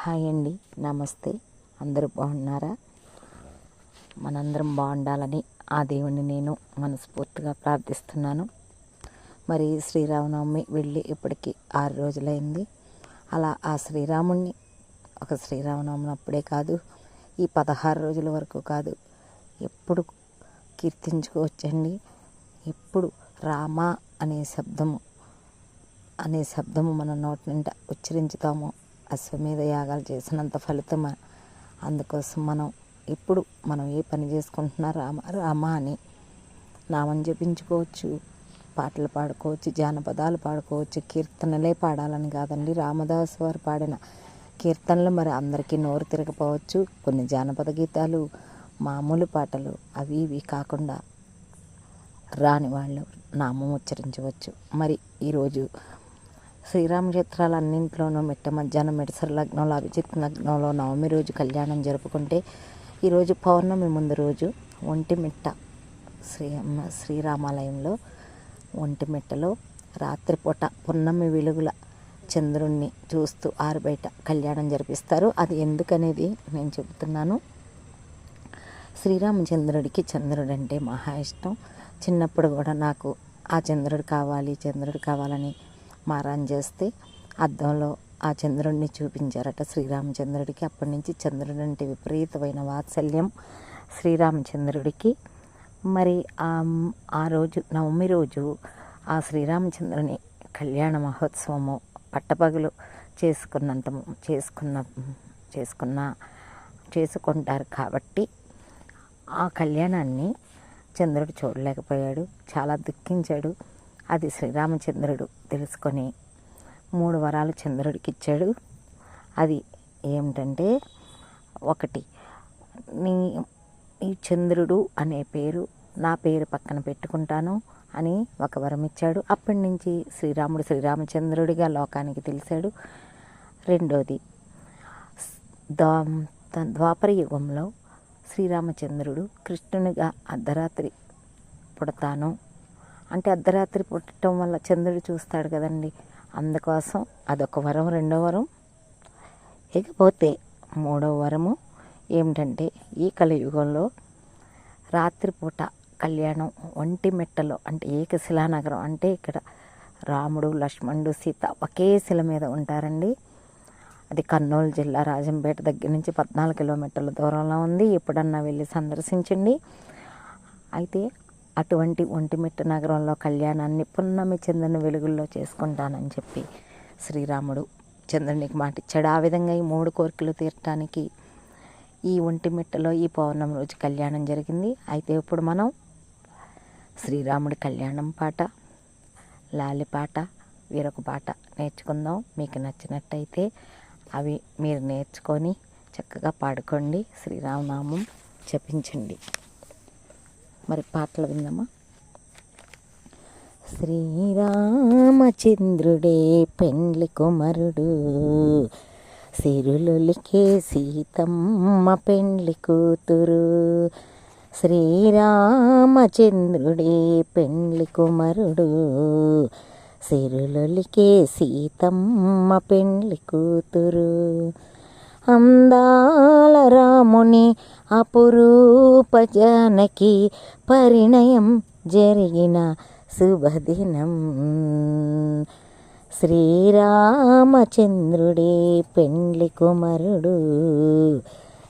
Hi అండి, నమస్తే. అందరూ బాగున్నారా? మనందరం బాగుండాలని ఆ దేవుణ్ణి నేను మనస్ఫూర్తిగా ప్రార్థిస్తున్నాను. మరి శ్రీరామనవమి వెళ్ళి ఇప్పటికి 6 రోజులైంది. అలా ఆ శ్రీరాముణ్ణి ఒక శ్రీరామనవమి అప్పుడే కాదు, ఈ 16 రోజుల వరకు కాదు, ఎప్పుడు కీర్తించుకోవచ్చండి. ఎప్పుడు రామ అనే శబ్దము మన నోటి నిండా ఉచ్చరించుతామో అశ్వమేధ యాగాలు చేసినంత ఫలితం. అందుకోసం మనం ఏ పని చేసుకుంటున్నా రామ రామ అని నామం జపించుకోవచ్చు, పాటలు పాడుకోవచ్చు, జానపదాలు పాడుకోవచ్చు. కీర్తనలే పాడాలని కాదండి, రామదాసు వారు పాడిన కీర్తనలు మరి అందరికీ నోరు తిరగపోవచ్చు. కొన్ని జానపద గీతాలు, మామూలు పాటలు అవి ఇవి కాకుండా రాని వాళ్ళు నామం ఉచ్చరించవచ్చు. మరి ఈరోజు శ్రీరామక్షేత్రాలన్నింటిలోనూ మిట్ట మధ్యాహ్నం మిడసర లగ్నంలో అభిజిత్ లగ్నంలో నవమి రోజు కళ్యాణం జరుపుకుంటే, ఈరోజు పౌర్ణమి ముందు రోజు ఒంటిమిట్ట శ్రీరామాలయంలో ఒంటిమిట్టలో రాత్రిపూట పున్నమి వెలుగుల చంద్రుణ్ణి చూస్తూ ఆరుబయట కళ్యాణం జరిపిస్తారు. అది ఎందుకనేది నేను చెబుతున్నాను. శ్రీరామచంద్రుడికి చంద్రుడు అంటే మహా ఇష్టం. చిన్నప్పుడు కూడా నాకు ఆ చంద్రుడు కావాలని మారాన్ చేస్తే అద్దంలో ఆ చంద్రుడిని చూపించారట శ్రీరామచంద్రుడికి. అప్పటి నుంచి చంద్రుడు అంటే విపరీతమైన వాత్సల్యం శ్రీరామచంద్రుడికి. మరి ఆ రోజు నవమి రోజు ఆ శ్రీరామచంద్రుని కళ్యాణ మహోత్సవము పట్టపగలు చేసుకుంటారు కాబట్టి ఆ కళ్యాణాన్ని చంద్రుడు చూడలేకపోయాడు, చాలా దుఃఖించాడు. అది శ్రీరామచంద్రుడు తెలుసుకొని 3 వరాలు చంద్రుడికి ఇచ్చాడు. అది ఏమిటంటే, ఒకటి, ఈ చంద్రుడు అనే పేరు నా పేరు పక్కన పెట్టుకుంటాను అని ఒక వరం ఇచ్చాడు. అప్పటి నుంచి శ్రీరామచంద్రుడిగా లోకానికి తెలిసాడు. రెండోది, ద్వాపర యుగంలో శ్రీరామచంద్రుడు కృష్ణునిగా అర్ధరాత్రి పుడతాను అంటే, అర్ధరాత్రి పుట్టడం వల్ల చంద్రుడు చూస్తాడు కదండి, అందుకోసం అదొక వరం. రెండో వరం. ఇకపోతే 3వ వరము ఏమిటంటే, ఈ కలియుగంలో రాత్రిపూట కళ్యాణం ఒంటిమిట్టలో అంటే ఏకశిలానగరం అంటే ఇక్కడ రాముడు, లక్ష్మణుడు, సీత ఒకే శిల మీద ఉంటారండి. అది కర్నూలు జిల్లా రాజంపేట దగ్గర నుంచి 14 కిలోమీటర్ల దూరంలో ఉంది. ఎప్పుడన్నా వెళ్ళి సందర్శించండి. అయితే అటువంటి ఒంటిమిట్ట నగరంలో కళ్యాణాన్ని పున్నమి చంద్రుని వెలుగుల్లో చేసుకుంటానని చెప్పి శ్రీరాముడు చంద్రునికి మాట ఇచ్చాడు. ఆ విధంగా ఈ 3 కోరికలు తీర్చడానికి ఈ ఒంటిమిట్టలో ఈ పౌర్ణమి రోజు కళ్యాణం జరిగింది. అయితే ఇప్పుడు మనం శ్రీరాముడి కళ్యాణం పాట, లాలిపాట, వేరొక పాట నేర్చుకుందాం. మీకు నచ్చినట్టయితే అవి మీరు నేర్చుకొని చక్కగా పాడుకోండి, శ్రీరామనామం జపించండి. మరి పాటలు విందామా? శ్రీరామచంద్రుడే పెండ్లి కుమారుడు, సిరులొలికే సీతమ్మ పెండ్లి కూతురు. శ్రీరామచంద్రుడే పెండ్లి కుమారుడు, సిరులొలికే సీతమ్మ పెండ్లి కూతురు. అందాల రాముని అపురూప జానకి పరిణయం జరిగిన శుభదినం. శ్రీరామచంద్రుడే పెండ్లి కుమారుడు,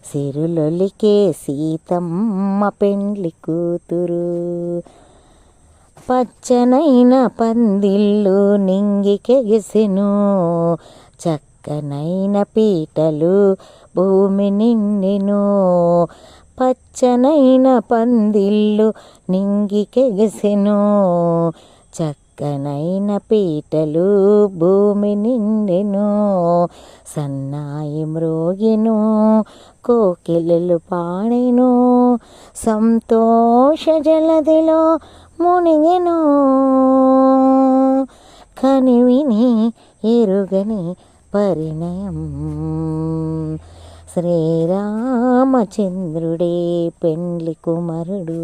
సిరులొలికే సీతమ్మ పెండ్లి కూతురు. పచ్చనైన పందిళ్ళు నింగికెగసెను, చక్కనైన పీటలు భూమి నిండెను. పచ్చనైన పందిళ్ళు నింగికెగసెను, చక్కనైన పీటలు భూమి నిండెను. సన్నాయి మ్రోగెను, కోకిలలు పాడెను, సంతోష జలదిలో మునిగెను. కనివిని ఎరుగని పరిణయం. శ్రీరామచంద్రుడే పెండ్లి కుమారుడు,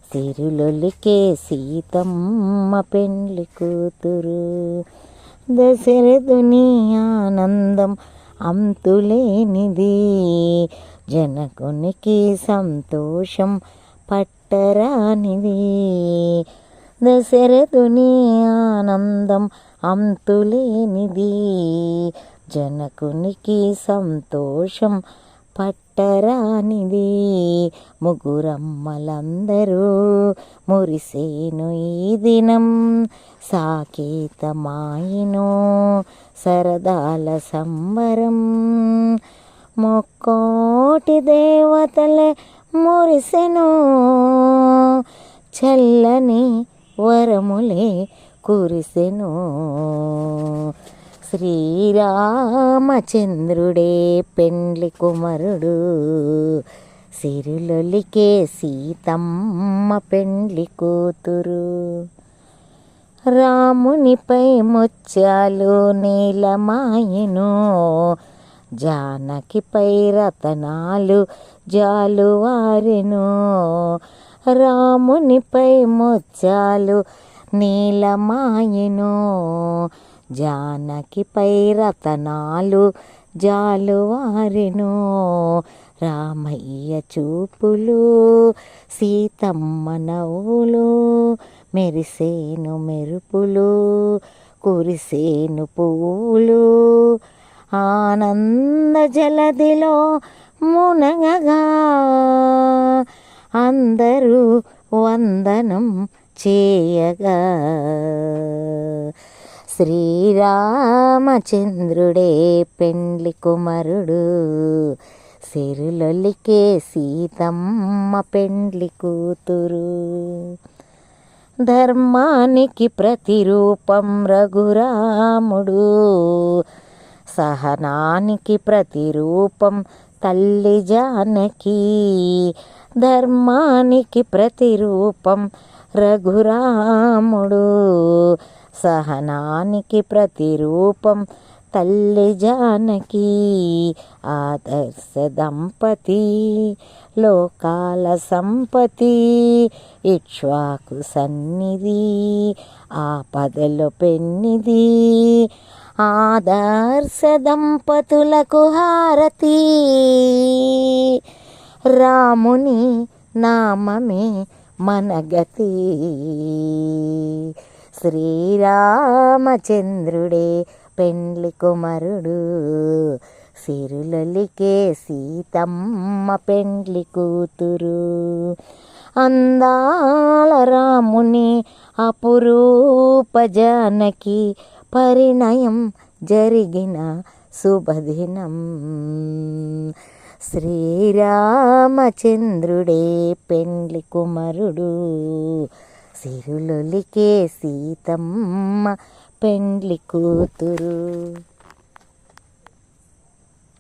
సిరులొలికే సీతమ్మ పెండ్లి కూతురు. దశరథుని ఆనందం అంతులేనిది, జనకునికి సంతోషం పట్టరానిది. దశరథుని ఆనందం అంతులేనిది, జనకునికి సంతోషం పట్టరానిది. ముగురమ్మలందరూ మురిసేను ఈ దినం, సాకేతమాయను సరదాల సంబరం. ముక్కోటి దేవతలే మురిసెను, చల్లని వరములే కురిసెను. శ్రీరామచంద్రుడే పెండ్లి కుమరుడు, సిరులొలికే సీతమ్మ పెండ్లి కూతురు. రామునిపై ముత్యాలు నీలమాయెను, జానకిపై రతనాలు జాలువారెను. రామునిపై ముత్యాలు నీలమాయెను, జానకిపై రతనాలు జాలువారెను. రామయ్య చూపులు సీతమ్మ నవ్వులు, మెరిసేను మెరుపులు కురిసేను పువ్వులు. ఆనంద జలదిలో మునగగా అందరూ వందనం చేయగా. శ్రీరామచంద్రుడే పెండ్లి కుమరుడు, సిరులొలికే సీతమ్మ పెండ్లి కూతురు. ధర్మానికి ప్రతిరూపం రఘురాముడు, సహనానికి ప్రతిరూపం తల్లి జానకి. ధర్మానికి ప్రతిరూపం రఘురాముడు, సహనానికి ప్రతిరూపం తల్లి జానకి. ఆదర్శ దంపతి లోకాల సంపతి, ఇక్ష్వాకు సన్నిధి ఆపదలో పెన్నిది. ఆదర్శ దంపతులకు హారతి, రాముని నామమే మనగతి. శ్రీరామచంద్రుడే పెండ్లి కుమరుడు, సిరులొలికే సీతమ్మ పెండ్లి కూతురు. అందాల రాముని అపురూప జానకి, పరిణయం జరిగిన శుభదినం. శ్రీరామచంద్రుడే పెండ్లి కుమరుడు, సిరులొలికే సీతమ్మ పెండ్లి కూతురు.